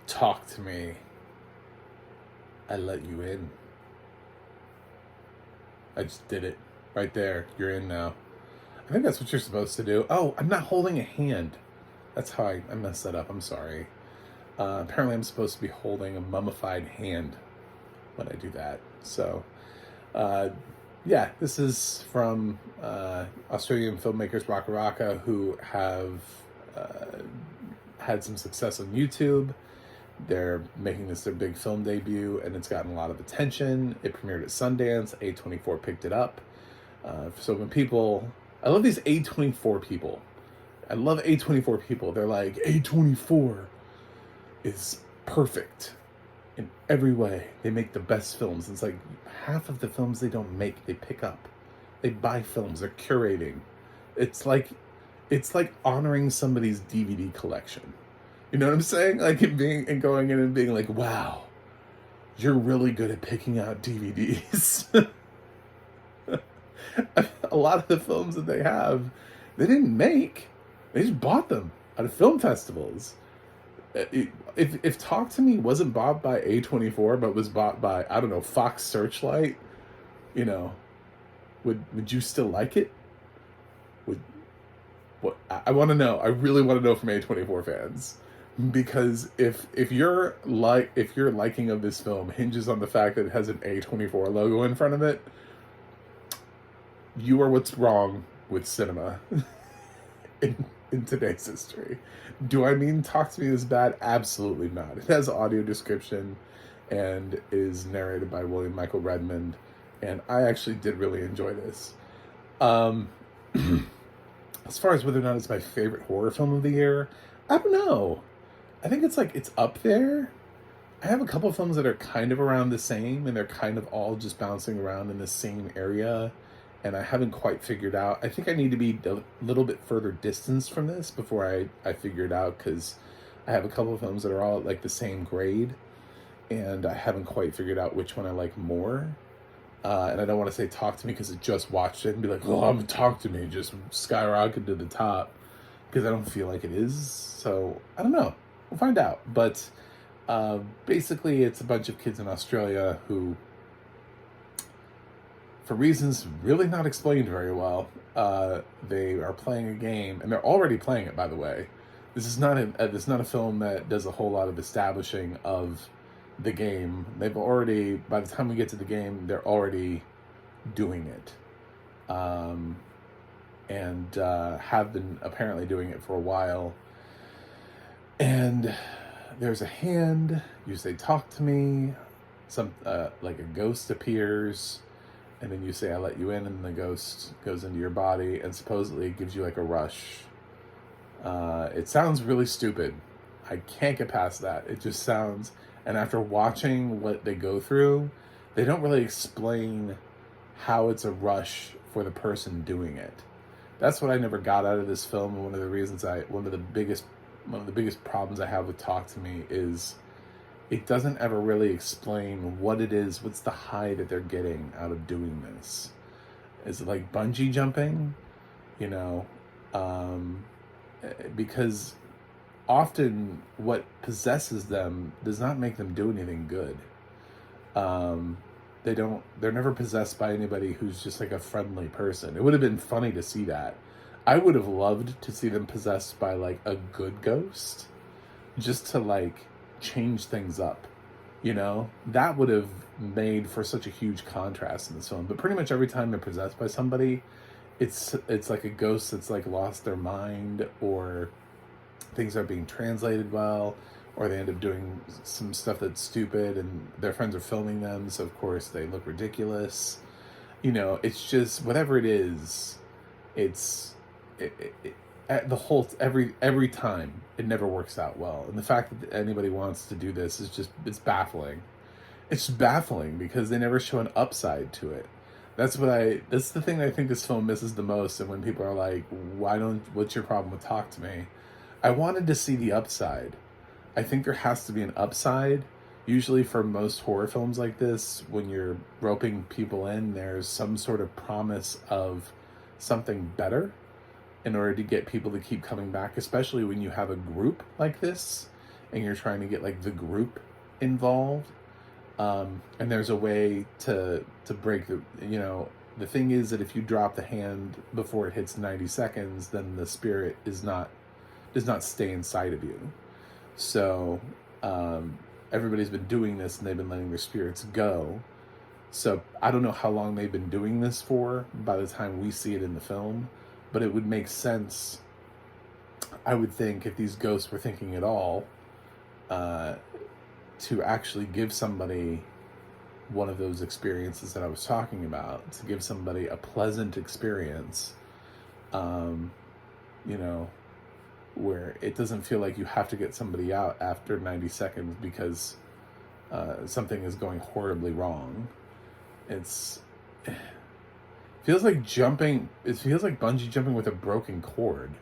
Talk to me. I let you in. I just did it. Right there. You're in now. I think that's what you're supposed to do. Oh, I'm not holding a hand. That's how I messed that up. I'm sorry. Apparently, I'm supposed to be holding a mummified hand when I do that. So, uh, yeah, this is from Australian filmmakers Raka Raka, who have uh, had some success on YouTube. They're making this their big film debut, and it's gotten a lot of attention. It premiered at Sundance. A24 picked it up. So when people, I love these A24 people. I love A24 people. They're like, A24 is perfect in every way. They make the best films. It's like half of the films they don't make, they pick up. They buy films. They're curating. It's like honoring somebody's DVD collection. You know what I'm saying? Like it being and going in and being like, wow, you're really good at picking out DVDs. A lot of the films that they have, they didn't make. They just bought them at film festivals. If Talk to Me wasn't bought by A24, but was bought by, I don't know, Fox Searchlight, you know, would you still like it? Would what I want to know? I really want to know from A24 fans, because if your liking of this film hinges on the fact that it has an A24 logo in front of it, you are what's wrong with cinema in today's history. Do I mean Talk to Me is bad? Absolutely not. It has audio description and is narrated by William Michael Redmond, and I actually did really enjoy this. As far as whether or not it's my favorite horror film of the year, I don't know. I think it's up there. I have a couple of films that are kind of around the same, and they're kind of all just bouncing around in the same area, and I haven't quite figured out. I think I need to be a little bit further distanced from this before I figure it out, because I have a couple of films that are all at like the same grade, and I haven't quite figured out which one I like more. And I don't want to say Talk to Me because I just watched it and be like, oh, I'm Talk to Me, just skyrocket to the top, because I don't feel like it is. So I don't know. We'll find out. But basically, it's a bunch of kids in Australia who, for reasons really not explained very well, they are playing a game, and they're already playing it, by the way. This is not a film that does a whole lot of establishing of the game. They've already, by the time we get to the game, they're already doing it, and have been apparently doing it for a while. And there's a hand. You say, "Talk to me." Some like a ghost appears, and then you say, "I let you in," and the ghost goes into your body, and supposedly it gives you like a rush. It sounds really stupid. I can't get past that. It just sounds, and after watching what they go through, they don't really explain how it's a rush for the person doing it. That's what I never got out of this film. And one of the biggest problems I have with Talk to Me is it doesn't ever really explain what it is. What's the high that they're getting out of doing this? Is it like bungee jumping? You know, because often what possesses them does not make them do anything good. They're never possessed by anybody who's just like a friendly person. It would have been funny to see that. I would have loved to see them possessed by like a good ghost, just to like change things up. You know, that would have made for such a huge contrast in this film. But pretty much every time they're possessed by somebody, it's like a ghost that's like lost their mind, or things aren't being translated well, or they end up doing some stuff that's stupid and their friends are filming them, so of course they look ridiculous. You know, it's just whatever it is, at the whole every time it never works out well. And the fact that anybody wants to do this is just, it's baffling. It's baffling because they never show an upside to it. That's the thing that I think this film misses the most. And when people are like, what's your problem with Talk to Me? I wanted to see the upside. I think there has to be an upside. Usually for most horror films like this, when you're roping people in, there's some sort of promise of something better in order to get people to keep coming back, especially when you have a group like this. and you're trying to get like the group involved. And there's a way to break the, you know, the thing is that if you drop the hand before it hits 90 seconds, then the spirit does not stay inside of you. So everybody's been doing this and they've been letting their spirits go. So I don't know how long they've been doing this for by the time we see it in the film, but it would make sense, I would think, if these ghosts were thinking at all, to actually give somebody one of those experiences that I was talking about, to give somebody a pleasant experience, you know, where it doesn't feel like you have to get somebody out after 90 seconds because something is going horribly wrong. It feels like bungee jumping with a broken cord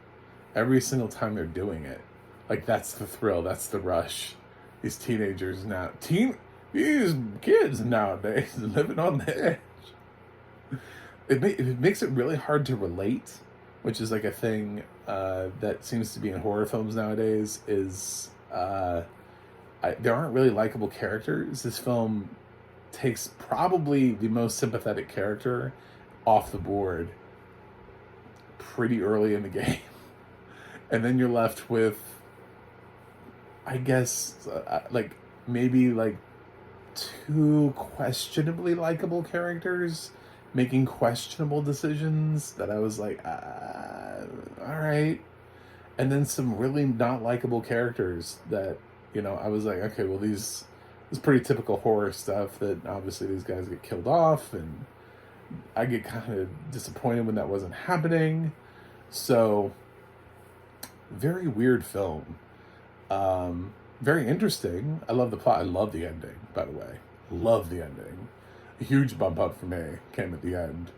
every single time they're doing it. Like, that's the thrill, that's the rush. These teenagers now, these kids nowadays living on the edge. It makes it really hard to relate, which is like a thing that seems to be in horror films nowadays, is there aren't really likable characters. This film takes probably the most sympathetic character off the board pretty early in the game. And then you're left with, I guess, like maybe like 2 questionably likable characters making questionable decisions that I was like, all right. And then some really not likable characters that, you know, I was like, okay, well, this is pretty typical horror stuff that obviously these guys get killed off, and I get kind of disappointed when that wasn't happening. So, very weird film. Very interesting. I love the plot. I love the ending, by the way. Love the ending. A huge bump up for me came at the end.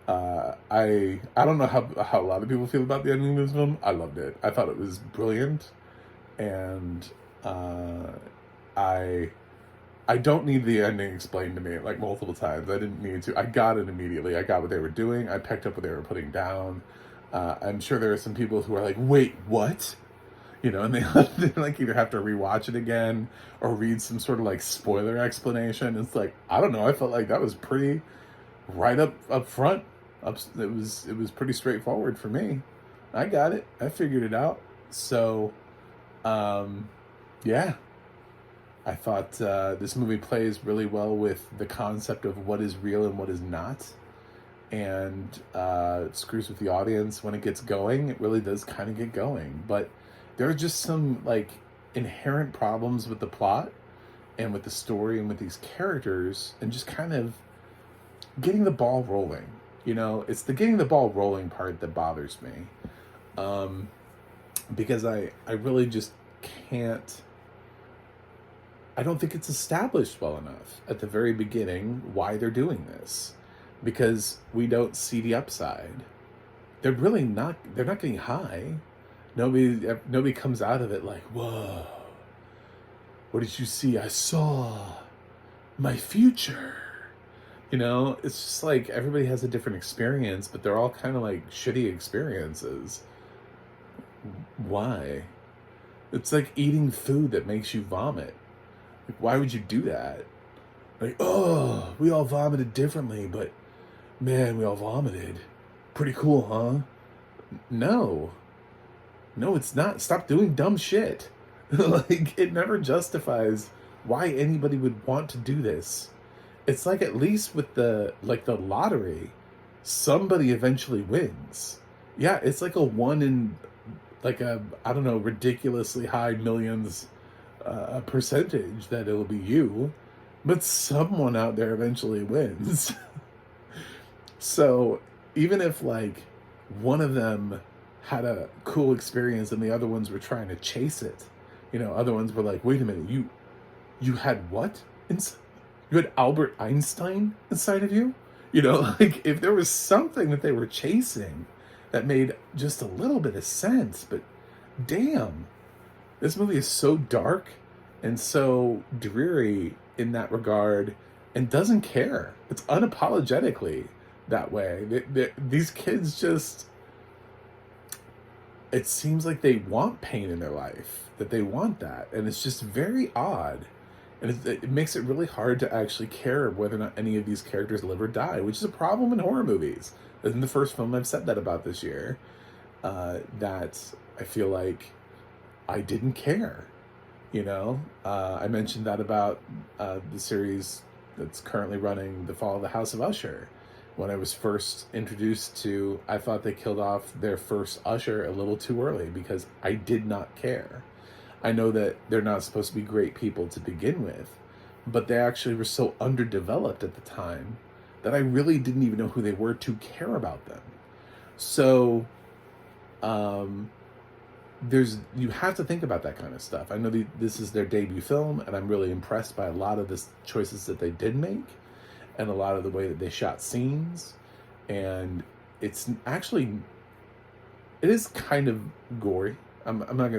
I don't know how a lot of people feel about the ending of this film. I loved it. I thought it was brilliant. And I don't need the ending explained to me like multiple times. I didn't need to. I got it immediately. I got what they were doing. I picked up what they were putting down. I'm sure there are some people who are like, wait, what? You know, and they like either have to rewatch it again or read some sort of like spoiler explanation. It's like, I don't know. I felt like that was pretty right up front. It was pretty straightforward for me. I got it. I figured it out. So, yeah. I thought this movie plays really well with the concept of what is real and what is not. And it screws with the audience when it gets going. It really does kind of get going. But there are just some like inherent problems with the plot and with the story and with these characters and just kind of getting the ball rolling. You know, it's the getting the ball rolling part that bothers me. Because I really just can't... I don't think it's established well enough at the very beginning why they're doing this. Because we don't see the upside. They're not getting high. Nobody comes out of it like, whoa, what did you see? I saw my future. You know, it's just like everybody has a different experience, but they're all kind of like shitty experiences. Why? It's like eating food that makes you vomit. Like, why would you do that? Like, oh, we all vomited differently, but man, we all vomited. Pretty cool, huh? No, it's not. Stop doing dumb shit. Like, it never justifies why anybody would want to do this. It's like, at least with the lottery, somebody eventually wins. Yeah, it's like a 1 in, like a, I don't know, ridiculously high millions percentage that it'll be you, but someone out there eventually wins. So even if like one of them had a cool experience and the other ones were trying to chase it, you know, other ones were like, wait a minute, you had what? You had Albert Einstein inside of you? You know, like, if there was something that they were chasing that made just a little bit of sense, but damn, this movie is so dark and so dreary in that regard and doesn't care. It's unapologetically that way. These kids just... it seems like they want pain in their life, that they want that. And it's just very odd. And it makes it really hard to actually care whether or not any of these characters live or die, which is a problem in horror movies. In the first film I've said that about this year, that I feel like I didn't care. I mentioned that about the series that's currently running, The Fall of the House of Usher. When I was first introduced to, I thought they killed off their first Usher a little too early because I did not care. I know that they're not supposed to be great people to begin with, but they actually were so underdeveloped at the time that I really didn't even know who they were to care about them. So, you have to think about that kind of stuff. I know this is their debut film, and I'm really impressed by a lot of the choices that they did make, and a lot of the way that they shot scenes. And it is kind of gory. I'm not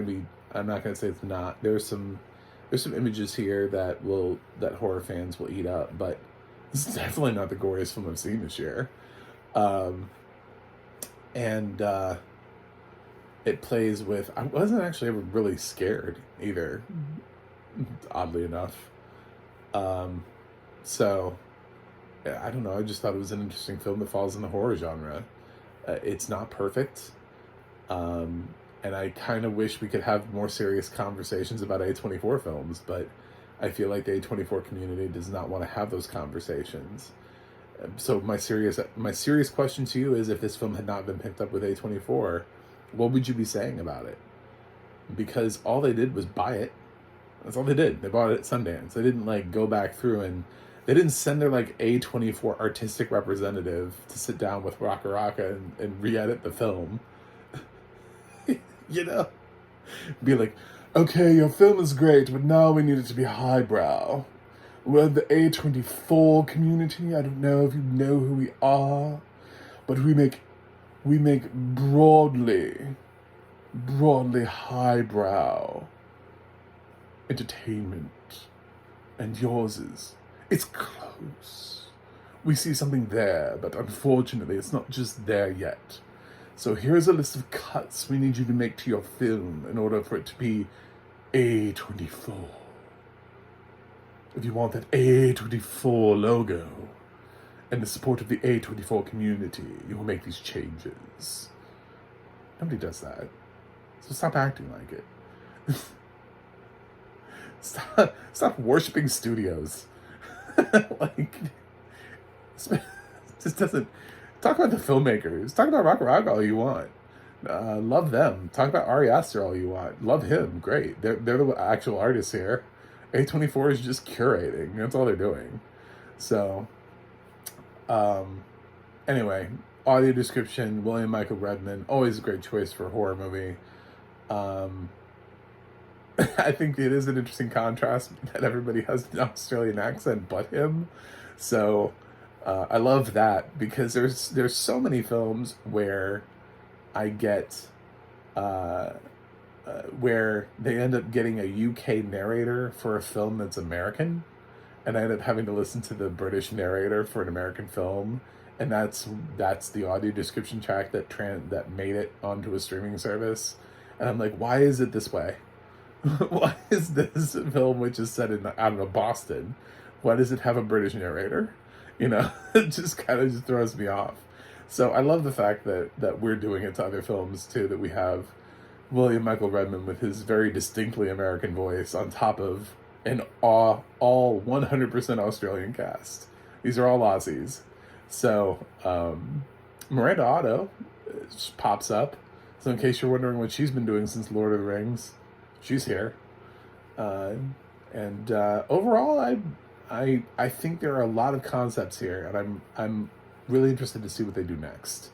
gonna say it's not. There's some images here that horror fans will eat up, but this is definitely not the goriest film I've seen this year. It plays with, I wasn't actually ever really scared either, oddly enough. So, I don't know, I just thought it was an interesting film that falls in the horror genre. It's not perfect. And I kind of wish we could have more serious conversations about A24 films, but I feel like the A24 community does not want to have those conversations. So my serious question to you is, if this film had not been picked up with A24, what would you be saying about it? Because all they did was buy it. That's all they did. They bought it at Sundance. They didn't go back through, and they didn't send their A24 artistic representative to sit down with Raka Raka and re-edit the film. Be like, okay, your film is great, but now we need it to be highbrow. We're the A24 community. I don't know if you know who we are, but we make broadly highbrow entertainment, and it's close. We see something there, but unfortunately it's not just there yet. So here's a list of cuts we need you to make to your film in order for it to be A24. If you want that A24 logo and the support of the A24 community, you will make these changes. Nobody does that. So stop acting like it. Stop worshiping studios. Just doesn't. Talk about the filmmakers. Talk about Rock Rock all you want. Love them. Talk about Ari Aster all you want. Love him. Great. They're the actual artists here. A24 is just curating. That's all they're doing. So, anyway, audio description, William Michael Redmond, always a great choice for a horror movie. I think it is an interesting contrast that everybody has an Australian accent but him. So, I love that, because there's so many films where I get where they end up getting a UK narrator for a film that's American, and I end up having to listen to the British narrator for an American film, and that's the audio description track that made it onto a streaming service, and I'm like, why is it this way? Why is this film, which is set in, I don't know, Boston, why does it have a British narrator? It just kind of just throws me off. So I love the fact that we're doing it to other films too, that we have William Michael Redmond with his very distinctly American voice on top of an all 100% Australian cast. These are all Aussies. So Miranda Otto pops up. So in case you're wondering what she's been doing since Lord of the Rings, she's here. And overall, I think there are a lot of concepts here, and I'm really interested to see what they do next.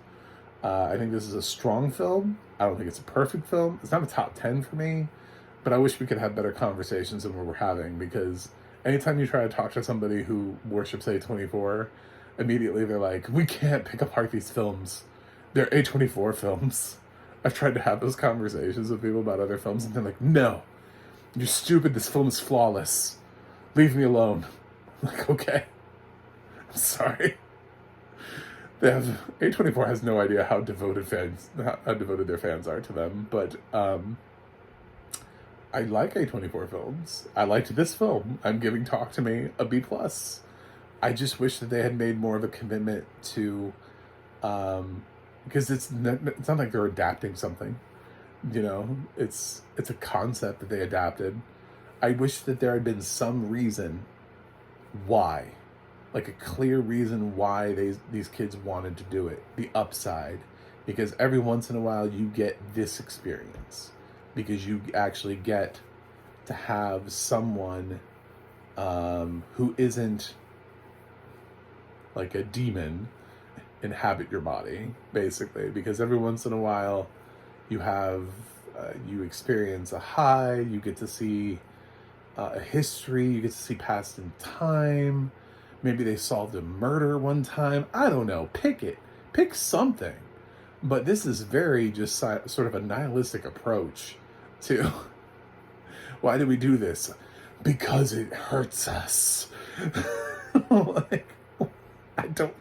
I think this is a strong film. I don't think it's a perfect film. It's not a top 10 for me, but I wish we could have better conversations than what we're having, because anytime you try to talk to somebody who worships A24, immediately they're like, we can't pick apart these films. They're A24 films. I've tried to have those conversations with people about other films, and they're like, no, you're stupid. This film is flawless. Leave me alone. I'm like, okay. I'm sorry. They have A24 has no idea how devoted their fans are to them, but I like A24 films. I liked this film. I'm giving Talk to Me a B+. I just wish that they had made more of a commitment to, because it's not like they're adapting something, you know. It's a concept that they adapted. I wish that there had been some reason why, like a clear reason why these kids wanted to do it. The upside, because every once in a while you get this experience, because you actually get to have someone who isn't like a demon inhabit your body, basically. Because every once in a while you have you experience a high, you get to see a history, you get to see past in time. Maybe they solved a murder one time. I don't know. Pick something. But this is very just sort of a nihilistic approach to why do we do this? Because it hurts us. Like, I don't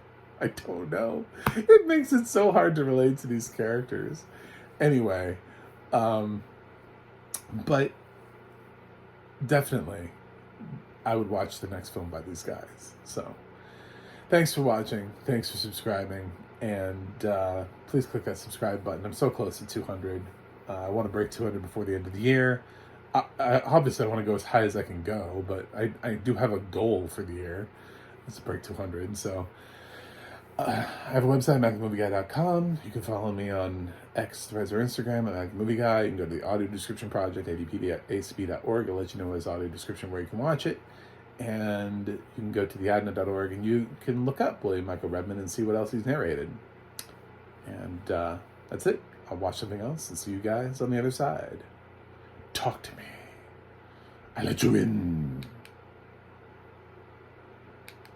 know. It makes it so hard to relate to these characters. Anyway, but definitely I would watch the next film by these guys. So thanks for watching. Thanks for subscribing. And please click that subscribe button. I'm so close to 200. I want to break 200 before the end of the year. Obviously, I want to go as high as I can go, but I do have a goal for the year. Let's break 200. So I have a website, MacTheMovieGuy.com. You can follow me on X, Threads, or Instagram at MacTheMovieGuy. You can go to the Audio Description Project, adp.acp.org. It'll let you know his audio description where you can watch it. And you can go to the ADNA.org and you can look up William Michael Redman and see what else he's narrated. And that's it. I'll watch something else and see you guys on the other side. Talk to me. I let you in.